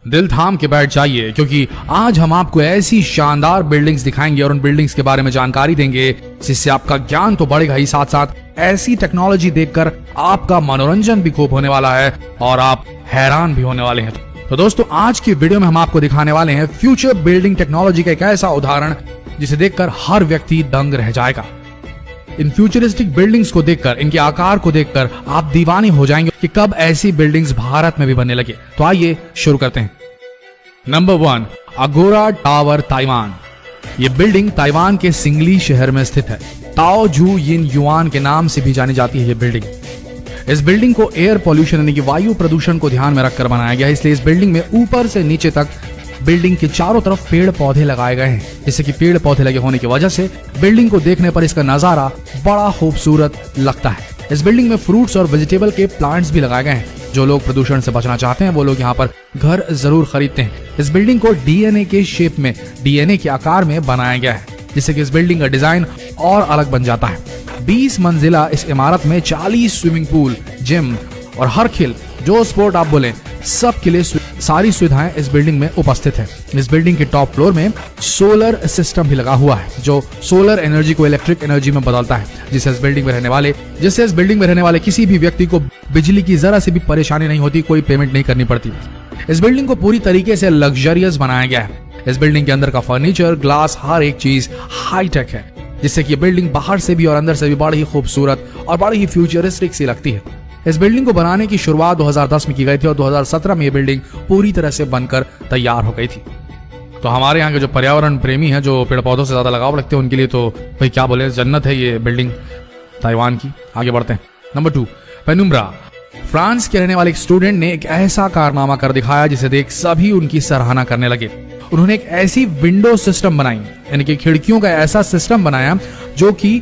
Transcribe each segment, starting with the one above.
दिल थाम के बैठ जाइए, क्योंकि आज हम आपको ऐसी शानदार बिल्डिंग्स दिखाएंगे और उन बिल्डिंग्स के बारे में जानकारी देंगे जिससे आपका ज्ञान तो बढ़ेगा ही, साथ साथ ऐसी टेक्नोलॉजी देखकर आपका मनोरंजन भी खूब होने वाला है और आप हैरान भी होने वाले हैं। तो दोस्तों, आज की वीडियो में हम आपको दिखाने वाले हैं फ्यूचर बिल्डिंग टेक्नोलॉजी का एक ऐसा उदाहरण जिसे देखकर हर व्यक्ति दंग रह जाएगा। इन फ्यूचरिस्टिक बिल्डिंग्स को देखकर, इनके आकार को देखकर आप दीवाने हो जाएंगे कि कब ऐसी बिल्डिंग्स भारत में भी बनने लगे। तो आइए शुरू करते हैं। नंबर 1, अगोरा टावर, ताइवान। ये बिल्डिंग ताइवान के सिंगली शहर में स्थित है। ताओ जू यिन युआन के नाम से भी जानी जाती है ये बिल्डिंग। इस बिल्डिंग को एयर पॉल्यूशन यानी कि वायु प्रदूषण को ध्यान में रखकर बनाया गया है, इसलिए इस बिल्डिंग में ऊपर से नीचे तक बिल्डिंग के चारों तरफ पेड़ पौधे लगाए गए हैं, जिससे कि पेड़ पौधे लगे होने की वजह से बिल्डिंग को देखने पर इसका नजारा बड़ा खूबसूरत लगता है। इस बिल्डिंग में फ्रूट्स और वेजिटेबल के प्लांट्स भी लगाए गए हैं। जो लोग प्रदूषण से बचना चाहते हैं वो लोग यहाँ पर घर जरूर खरीदते हैं। इस बिल्डिंग को डीएनए के शेप में, डीएनए के आकार में बनाया गया है, जिससे कि इस बिल्डिंग का डिजाइन और अलग बन जाता है। 20 मंजिला इस इमारत में 40 स्विमिंग पूल, जिम और हर खेल जो स्पोर्ट आप बोले सब के लिए सारी सुविधाएं इस बिल्डिंग में उपस्थित है। इस बिल्डिंग के टॉप फ्लोर में सोलर सिस्टम भी लगा हुआ है, जो सोलर एनर्जी को इलेक्ट्रिक एनर्जी में बदलता है, जिससे इस बिल्डिंग में रहने वाले किसी भी व्यक्ति को बिजली की जरा सी भी परेशानी नहीं होती, कोई पेमेंट नहीं करनी पड़ती। इस बिल्डिंग को पूरी तरीके से लग्जरियस बनाया गया है। इस बिल्डिंग के अंदर का फर्नीचर, ग्लास, हर एक चीज हाईटेक है, जिससे कि बिल्डिंग बाहर से भी और अंदर से भी बड़ी ही खूबसूरत और बड़ी ही फ्यूचरिस्टिक सी लगती है। इस बिल्डिंग को बनाने की शुरुआत 2010 में की गई थी और 2017 में ये बिल्डिंग पूरी तरह से बनकर तैयार हो गई थी। तो हमारे यहाँ के जो पर्यावरण प्रेमी हैं, जो पेड़ पौधों से ज्यादा लगाव रखते हैं, उनके लिए तो भाई क्या बोले, जन्नत है ये बिल्डिंग ताइवान की। आगे बढ़ते हैं। Number 2, penumbra. फ्रांस के रहने वाले एक स्टूडेंट ने एक ऐसा कारनामा कर दिखाया जिसे देख सभी उनकी सराहना करने लगे। उन्होंने एक ऐसी विंडो सिस्टम बनाई, यानी कि खिड़कियों का ऐसा सिस्टम बनाया जो कि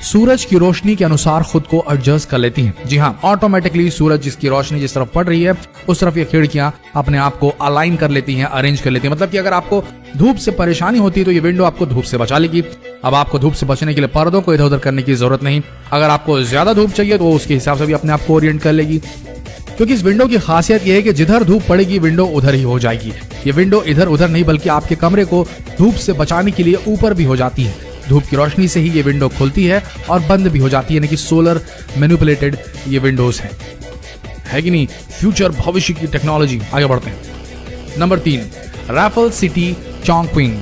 सूरज की रोशनी के अनुसार खुद को एडजस्ट कर लेती हैं। जी हाँ, ऑटोमेटिकली सूरज जिसकी रोशनी जिस तरफ पड़ रही है उस तरफ ये खिड़कियां अपने आप को अलाइन कर लेती हैं, अरेंज कर लेती हैं। मतलब कि अगर आपको धूप से परेशानी होती है तो ये विंडो आपको धूप से बचा लेगी। अब आपको धूप से बचने के लिए पर्दों को इधर उधर करने की जरूरत नहीं। अगर आपको ज्यादा धूप चाहिए तो उसके हिसाब से भी अपने आप को ओरिएंट कर लेगी, क्योंकि इस विंडो की खासियत यह है कि जिधर धूप पड़ेगी विंडो उधर ही हो जाएगी। ये विंडो इधर उधर नहीं बल्कि आपके कमरे को धूप से बचाने के लिए ऊपर भी हो जाती है। धूप की रोशनी से ही ये विंडो खुलती है और बंद भी हो जाती है, यानी कि सोलर मैनिपुलेटेड ये विंडोज है कि नहीं। फ्यूचर, भविष्य की टेक्नोलॉजी। आगे बढ़ते हैं। Number 3, Raffles City, Chongqing.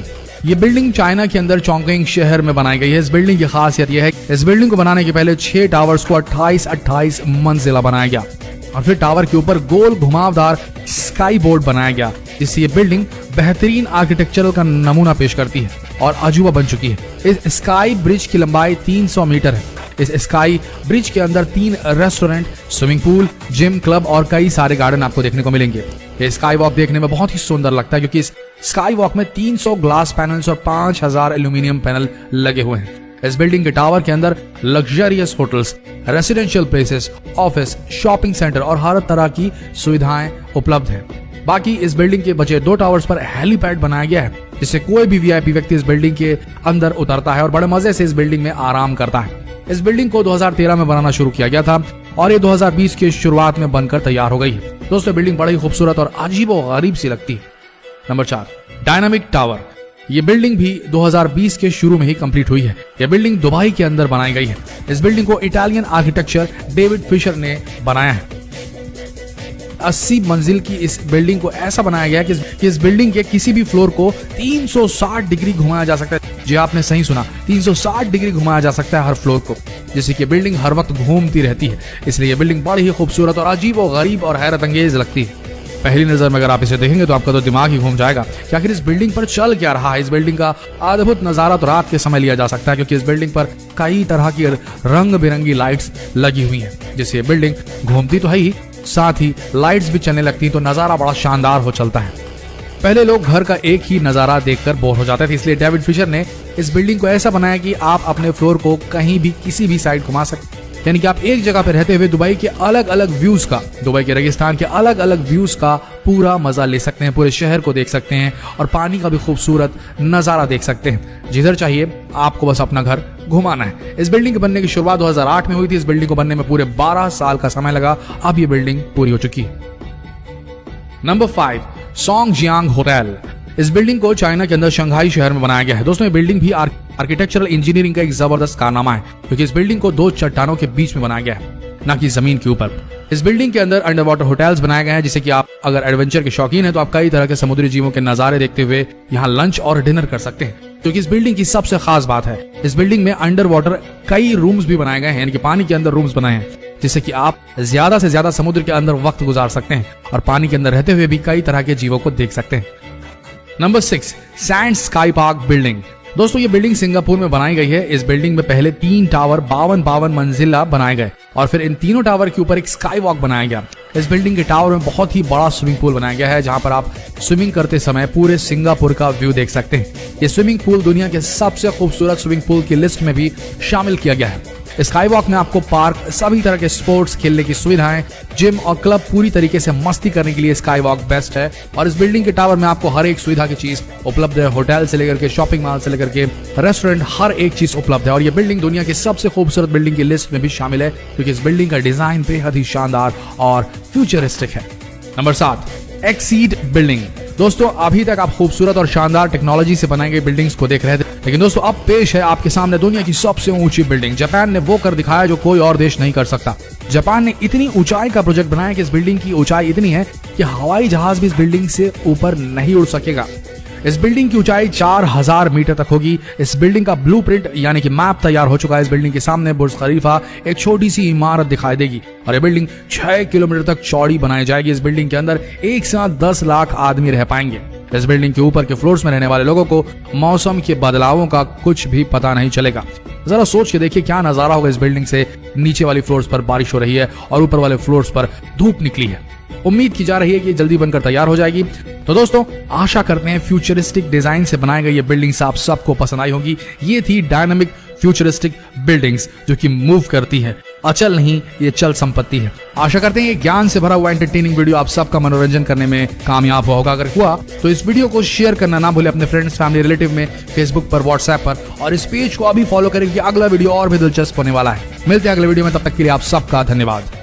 ये बिल्डिंग चाइना के अंदर चोंगक्विंग शहर में बनाई गई है। इस बिल्डिंग की खासियत यह है कि इस बिल्डिंग को बनाने के पहले 6 टावर्स को 28 मंजिला बनाया गया और फिर टावर के ऊपर गोल घुमावदार स्काई बोर्ड बनाया गया, जिससे ये बिल्डिंग बेहतरीन आर्किटेक्चरल का नमूना पेश करती है और अजूबा बन चुकी है। इस स्काई ब्रिज की लंबाई 300 मीटर है। इस स्काई ब्रिज के अंदर 3 restaurant, swimming pool, gym, club और कई सारे गार्डन आपको देखने को मिलेंगे। ये स्काई वॉक देखने में बहुत ही सुंदर लगता है, क्योंकि इस स्काई वॉक में 300 ग्लास पैनल्स और 5000 एल्यूमिनियम पैनल लगे हुए हैं। इस बिल्डिंग के टावर के अंदर luxurious hotels, residential places, office, shopping centre और हर तरह की सुविधाएं उपलब्ध है। बाकी इस बिल्डिंग के बचे 2 टावर्स पर हेलीपैड बनाया गया है, जिससे कोई भी वीआईपी व्यक्ति इस बिल्डिंग के अंदर उतरता है और बड़े मजे से इस बिल्डिंग में आराम करता है। इस बिल्डिंग को 2013 में बनाना शुरू किया गया था और ये 2020 के शुरुआत में बनकर तैयार हो गई है। दोस्तों, बिल्डिंग बड़ी खूबसूरत और अजीबोगरीब सी लगती है। Number 4, dynamic tower. ये बिल्डिंग भी 2020 के शुरू में ही कंप्लीट हुई है। यह बिल्डिंग दुबई के अंदर बनाई गई है। इस बिल्डिंग को इटालियन आर्किटेक्चर डेविड फिशर ने बनाया है। 80 मंजिल की इस बिल्डिंग को ऐसा बनाया गया कि इस बिल्डिंग के किसी भी फ्लोर को 360 डिग्री घुमाया जा सकता है। जी आपने सही सुना, 360 डिग्री घुमाया जा सकता है हर फ्लोर को, जिससे कि बिल्डिंग हर वक्त घूमती रहती है। इसलिए यह बिल्डिंग बड़ी ही खूबसूरत और अजीबोगरीब और हैरत अंगेज लगती है। पहली नजर में अगर आप इसे देखेंगे तो आपका तो दिमाग ही घूम जाएगा कि आखिर इस बिल्डिंग पर चल क्या रहा है। इस बिल्डिंग का अद्भुत नजारा तो रात के समय लिया जा सकता है, क्योंकि इस बिल्डिंग पर कई तरह की रंग बिरंगी लाइट्स लगी हुई हैं, जिससे ये बिल्डिंग घूमती तो है ही, साथ ही लाइट्स भी चलने लगती, तो नजारा बड़ा शानदार हो चलता है। पहले लोग घर का एक ही नजारा देखकर बोर हो जाते थे, इसलिए डेविड फिशर ने इस बिल्डिंग को ऐसा बनाया कि आप अपने फ्लोर को कहीं भी किसी भी साइड घुमा सकते, यानी कि आप एक जगह पे रहते हुए दुबई के अलग अलग व्यूज का, दुबई के रेगिस्तान के अलग अलग व्यूज का पूरा मजा ले सकते हैं, पूरे शहर को देख सकते हैं और पानी का भी खूबसूरत नजारा देख सकते हैं। जिधर चाहिए आपको बस अपना घर घुमाना है। इस बिल्डिंग के बनने की शुरुआत 2008 में हुई थी। इस बिल्डिंग को बनने में पूरे 12 साल का समय लगा। अब ये बिल्डिंग पूरी हो चुकी है। Number 5, Songjiang hotel. इस बिल्डिंग को चाइना के अंदर शंघाई शहर में बनाया गया है। दोस्तों ये बिल्डिंग भी आर्किटेक्चरल इंजीनियरिंग का एक जबरदस्त कारनामा है, क्योंकि इस बिल्डिंग को 2 चट्टानों के बीच में बनाया गया है, ना कि जमीन के ऊपर। इस बिल्डिंग के अंदर अंडर वाटर होटल्स बनाए गए हैं, जिससे कि आप अगर एडवेंचर के शौकीन हैं तो आप कई तरह के समुद्री जीवों के नजारे देखते हुए यहाँ लंच और डिनर कर सकते हैं। क्योंकि इस बिल्डिंग की सबसे खास बात है, इस बिल्डिंग में अंडर वाटर कई रूम्स भी बनाए गए हैं, यानी कि पानी के अंदर रूम्स बनाए हैं, जिससे कि आप ज्यादा से ज्यादा समुद्र के अंदर वक्त गुजार सकते हैं और पानी के अंदर रहते हुए भी कई तरह के जीवों को देख सकते हैं। Number 6, sand sky park building. दोस्तों ये बिल्डिंग सिंगापुर में बनाई गई है। इस बिल्डिंग में पहले 3 टावर 52 मंजिला बनाए गए और फिर इन तीनों टावर के ऊपर एक स्काई वॉक बनाया गया। इस बिल्डिंग के टावर में बहुत ही बड़ा स्विमिंग पूल बनाया गया है, जहां पर आप स्विमिंग करते समय पूरे सिंगापुर का व्यू देख सकते हैं। ये स्विमिंग पूल दुनिया के सबसे खूबसूरत स्विमिंग पूल की लिस्ट में भी शामिल किया गया है। स्काई वॉक में आपको पार्क, सभी तरह के स्पोर्ट्स खेलने की सुविधाएं, जिम और क्लब, पूरी तरीके से मस्ती करने के लिए स्काई वॉक बेस्ट है। और इस बिल्डिंग के टावर में आपको हर एक सुविधा की चीज उपलब्ध है। होटल से लेकर के शॉपिंग मॉल से लेकर के रेस्टोरेंट, हर एक चीज उपलब्ध है। और ये बिल्डिंग दुनिया की सबसे खूबसूरत बिल्डिंग की लिस्ट में भी शामिल है, क्योंकि इस बिल्डिंग का डिजाइन बेहद ही शानदार और फ्यूचरिस्टिक है। Number 7, exceed building. दोस्तों अभी तक आप खूबसूरत और शानदार टेक्नोलॉजी से बनाई गई बिल्डिंग्स को देख रहे थे, लेकिन दोस्तों अब पेश है आपके सामने दुनिया की सबसे ऊंची बिल्डिंग। जापान ने वो कर दिखाया जो कोई और देश नहीं कर सकता। जापान ने इतनी ऊंचाई का प्रोजेक्ट बनाया कि इस बिल्डिंग की ऊंचाई इतनी है कि हवाई जहाज भी इस बिल्डिंग से ऊपर नहीं उड़ सकेगा। इस बिल्डिंग की ऊंचाई 4000 मीटर तक होगी। इस बिल्डिंग का ब्लूप्रिंट यानी कि मैप तैयार हो चुका है। इस बिल्डिंग के सामने बुर्ज खलीफा, एक छोटी सी इमारत दिखाई देगी और ये बिल्डिंग 6 किलोमीटर तक चौड़ी बनाई जाएगी। इस बिल्डिंग के अंदर एक साथ 10 लाख आदमी रह पाएंगे। इस बिल्डिंग के ऊपर के फ्लोर्स में रहने वाले लोगों को मौसम के बदलावों का कुछ भी पता नहीं चलेगा। जरा सोच के देखिए क्या नजारा होगा इस बिल्डिंग से। नीचे वाली फ्लोर्स पर बारिश हो रही है और ऊपर वाले फ्लोर्स पर धूप निकली है। उम्मीद की जा रही है कि जल्दी बनकर तैयार हो जाएगी। तो दोस्तों आशा करते हैं फ्यूचरिस्टिक डिजाइन से बनाई गई ये बिल्डिंग्स आप सबको पसंद आई होगी। ये थी डायनामिक फ्यूचरिस्टिक बिल्डिंग्स जो कि मूव करती है, अचल नहीं, ये चल संपत्ति है। आशा करते हैं ये ज्ञान से भरा हुआ एंटरटेनिंग वीडियो आप सबका मनोरंजन करने में कामयाब होगा। अगर हुआ तो इस वीडियो को शेयर करना ना भूले अपने फ्रेंड्स, फैमिली, रिलेटिव में, फेसबुक पर, व्हाट्सएप पर, और इस पेज को अभी फॉलो करें कि अगला वीडियो और भी दिलचस्प होने वाला है। मिलते हैं अगले वीडियो में, तब तक के लिए आप सबका धन्यवाद।